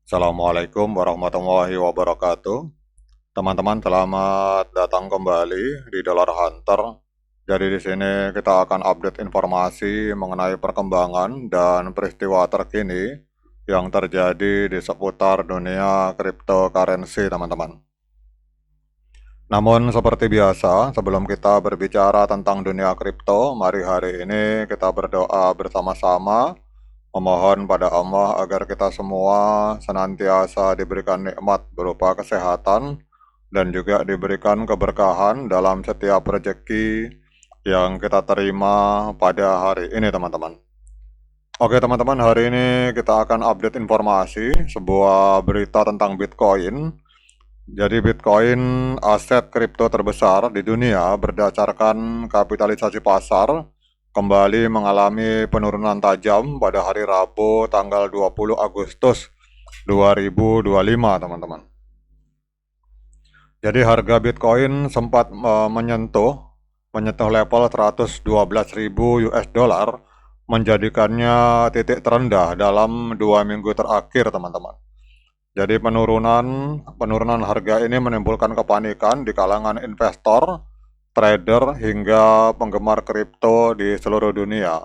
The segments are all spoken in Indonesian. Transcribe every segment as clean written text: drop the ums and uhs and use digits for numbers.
Assalamualaikum warahmatullahi wabarakatuh. Teman-teman, selamat datang kembali di Dollar Hunter. Jadi di sini kita akan update informasi mengenai perkembangan dan peristiwa terkini yang terjadi di seputar dunia cryptocurrency, teman-teman. Namun seperti biasa, sebelum kita berbicara tentang dunia kripto, mari hari ini kita berdoa bersama-sama memohon pada Allah agar kita semua senantiasa diberikan nikmat berupa kesehatan dan juga diberikan keberkahan dalam setiap rezeki yang kita terima pada hari ini, teman-teman. Oke teman-teman, hari ini kita akan update informasi sebuah berita tentang Bitcoin. Jadi Bitcoin aset kripto terbesar di dunia berdasarkan kapitalisasi pasar kembali mengalami penurunan tajam pada hari Rabu tanggal 20 Agustus 2025, teman-teman. Jadi harga Bitcoin sempat menyentuh level 112.000 US dollar, menjadikannya titik terendah dalam 2 minggu terakhir, teman-teman. Jadi penurunan harga ini menimbulkan kepanikan di kalangan investor, trader, hingga penggemar kripto di seluruh dunia.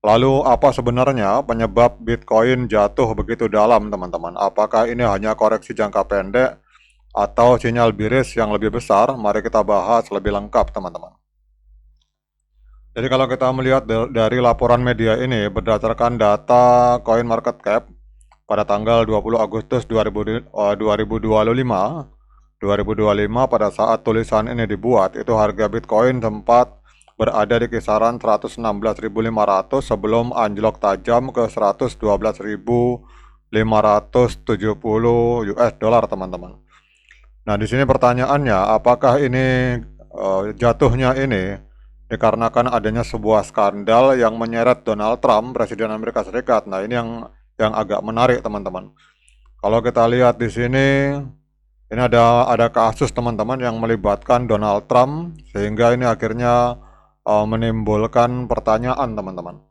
Lalu apa sebenarnya penyebab Bitcoin jatuh begitu dalam, teman-teman? Apakah ini hanya koreksi jangka pendek atau sinyal bearish yang lebih besar? Mari kita bahas lebih lengkap, teman-teman. Jadi kalau kita melihat dari laporan media ini berdasarkan data CoinMarketCap pada tanggal 20 Agustus 2025 pada saat tulisan ini dibuat, itu harga Bitcoin sempat berada di kisaran 116.500 sebelum anjlok tajam ke 112.570 US dollar, teman-teman. Nah, di sini pertanyaannya, apakah ini jatuhnya ini dikarenakan adanya sebuah skandal yang menyeret Donald Trump, Presiden Amerika Serikat? Nah, ini yang agak menarik, teman-teman. Kalau kita lihat di sini, ini ada kasus, teman-teman, yang melibatkan Donald Trump, sehingga ini akhirnya menimbulkan pertanyaan, teman-teman.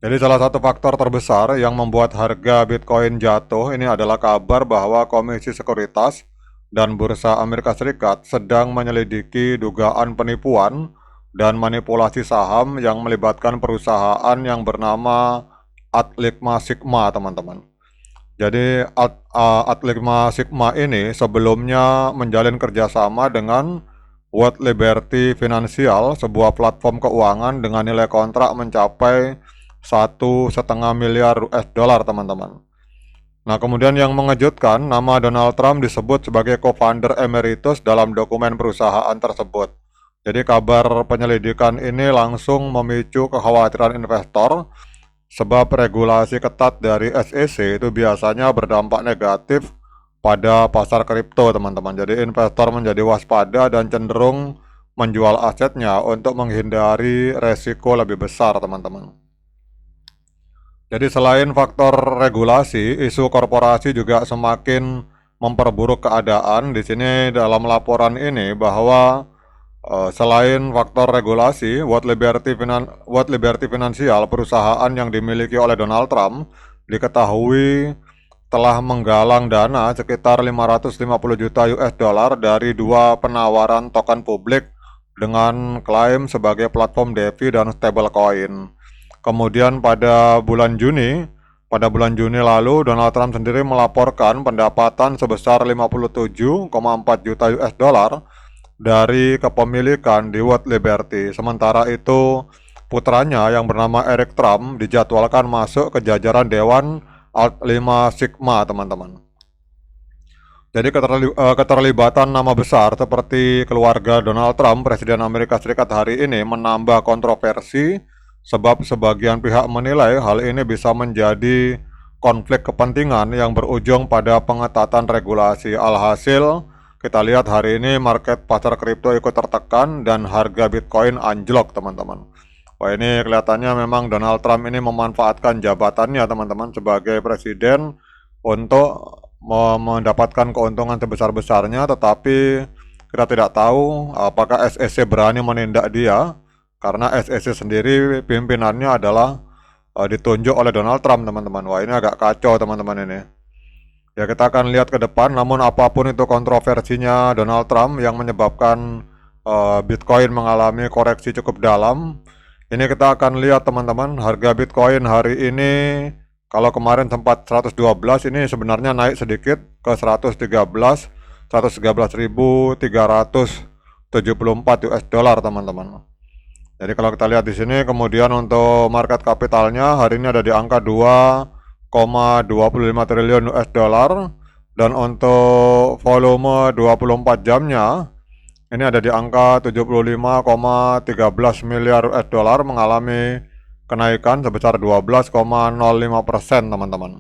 Jadi salah satu faktor terbesar yang membuat harga Bitcoin jatuh ini adalah kabar bahwa Komisi Sekuritas dan Bursa Amerika Serikat sedang menyelidiki dugaan penipuan dan manipulasi saham yang melibatkan perusahaan yang bernama Atligma Sigma, teman-teman. Jadi Atligma Sigma ini sebelumnya menjalin kerjasama dengan World Liberty Financial, sebuah platform keuangan dengan nilai kontrak mencapai 1,5 miliar US dollar, teman-teman. Nah, kemudian yang mengejutkan, nama Donald Trump disebut sebagai co-founder emeritus dalam dokumen perusahaan tersebut. Jadi kabar penyelidikan ini langsung memicu kekhawatiran investor, sebab regulasi ketat dari SEC itu biasanya berdampak negatif pada pasar kripto, teman-teman. Jadi investor menjadi waspada dan cenderung menjual asetnya untuk menghindari resiko lebih besar, teman-teman. Jadi selain faktor regulasi, isu korporasi juga semakin memperburuk keadaan. Di sini dalam laporan ini bahwa selain faktor regulasi, World Liberty Financial, perusahaan yang dimiliki oleh Donald Trump, diketahui telah menggalang dana sekitar 550 juta US dollar dari 2 penawaran token publik dengan klaim sebagai platform DeFi dan stablecoin. Kemudian pada bulan Juni lalu, Donald Trump sendiri melaporkan pendapatan sebesar 57,4 juta US dollar dari kepemilikan di World Liberty. Sementara itu, putranya yang bernama Eric Trump dijadwalkan masuk ke jajaran Dewan Atligma Sigma, teman-teman. Jadi keterlibatan nama besar seperti keluarga Donald Trump, Presiden Amerika Serikat hari ini, menambah kontroversi, sebab sebagian pihak menilai hal ini bisa menjadi konflik kepentingan yang berujung pada pengetatan regulasi. Alhasil, kita lihat hari ini market pasar kripto ikut tertekan dan harga Bitcoin anjlok, teman-teman. Wah, ini kelihatannya memang Donald Trump ini memanfaatkan jabatannya, teman-teman, sebagai presiden untuk mendapatkan keuntungan sebesar-besarnya, tetapi kita tidak tahu apakah SEC berani menindak dia, karena SEC sendiri pimpinannya adalah ditunjuk oleh Donald Trump, teman-teman. Wah, ini agak kacau, teman-teman ini. Ya, kita akan lihat ke depan, namun apapun itu kontroversinya Donald Trump yang menyebabkan Bitcoin mengalami koreksi cukup dalam, ini kita akan lihat, teman-teman, harga Bitcoin hari ini kalau kemarin sempat 112, ini sebenarnya naik sedikit ke 113.374 US dollar, teman-teman. Jadi kalau kita lihat di sini, kemudian untuk market kapitalnya hari ini ada di angka 2,25 triliun US dollar, dan untuk volume 24 jamnya ini ada di angka 75,13 miliar US dollar, mengalami kenaikan sebesar 12,05%, teman-teman.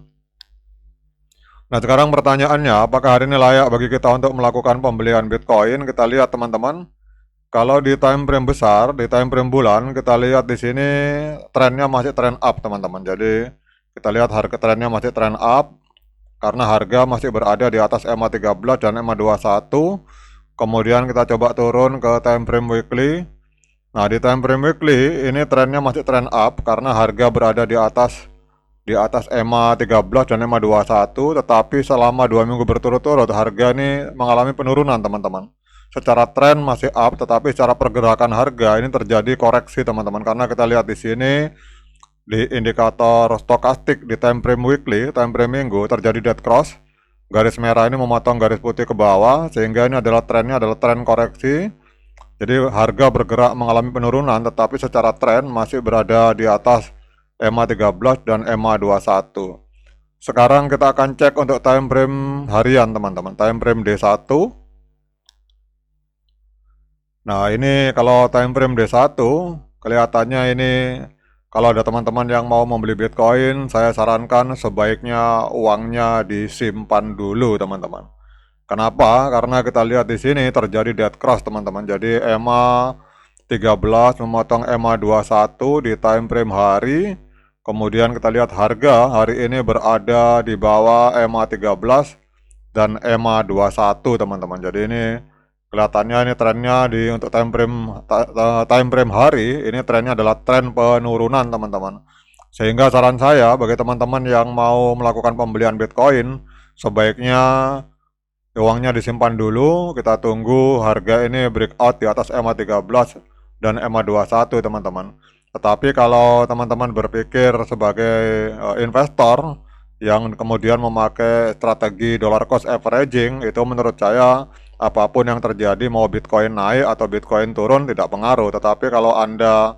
Nah, sekarang pertanyaannya, apakah hari ini layak bagi kita untuk melakukan pembelian Bitcoin? Kita lihat, teman-teman. Kalau di time frame besar, di time frame bulan, kita lihat di sini trennya masih trend up, teman-teman. Jadi kita lihat harga trennya masih trend up karena harga masih berada di atas EMA 13 dan EMA 21. Kemudian kita coba turun ke time frame weekly. Nah, di time frame weekly ini trennya masih trend up karena harga berada di atas EMA 13 dan EMA 21, tetapi selama 2 minggu berturut-turut harga ini mengalami penurunan, teman-teman. Secara tren masih up, tetapi secara pergerakan harga ini terjadi koreksi, teman-teman. Karena kita lihat di sini di indikator stokastik di time frame weekly, time frame minggu, terjadi dead cross. Garis merah ini memotong garis putih ke bawah, sehingga ini adalah trennya adalah tren koreksi. Jadi harga bergerak mengalami penurunan, tetapi secara tren masih berada di atas EMA 13 dan EMA 21. Sekarang kita akan cek untuk time frame harian, teman-teman. Time frame D1. Nah, ini kalau time frame D1, kelihatannya ini kalau ada teman-teman yang mau membeli Bitcoin, saya sarankan sebaiknya uangnya disimpan dulu, teman-teman. Kenapa? Karena kita lihat di sini terjadi dead cross, teman-teman. Jadi EMA 13 memotong EMA 21 di time frame hari. Kemudian kita lihat harga hari ini berada di bawah EMA 13 dan EMA 21, teman-teman. Jadi ini kelihatannya ini trennya untuk time frame hari ini trennya adalah tren penurunan, teman-teman. Sehingga saran saya bagi teman-teman yang mau melakukan pembelian Bitcoin, sebaiknya uangnya disimpan dulu, kita tunggu harga ini breakout di atas EMA 13 dan EMA 21, teman-teman. Tetapi kalau teman-teman berpikir sebagai investor yang kemudian memakai strategi dollar cost averaging, itu menurut saya apapun yang terjadi, mau Bitcoin naik atau Bitcoin turun tidak pengaruh. Tetapi kalau Anda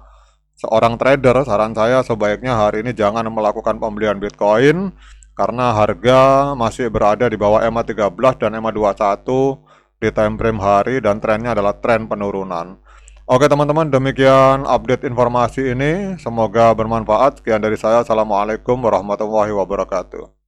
seorang trader, saran saya sebaiknya hari ini jangan melakukan pembelian Bitcoin karena harga masih berada di bawah EMA 13 dan EMA 21 di time frame hari dan trennya adalah tren penurunan. Oke, teman-teman, demikian update informasi ini. Semoga bermanfaat. Sekian dari saya. Assalamualaikum warahmatullahi wabarakatuh.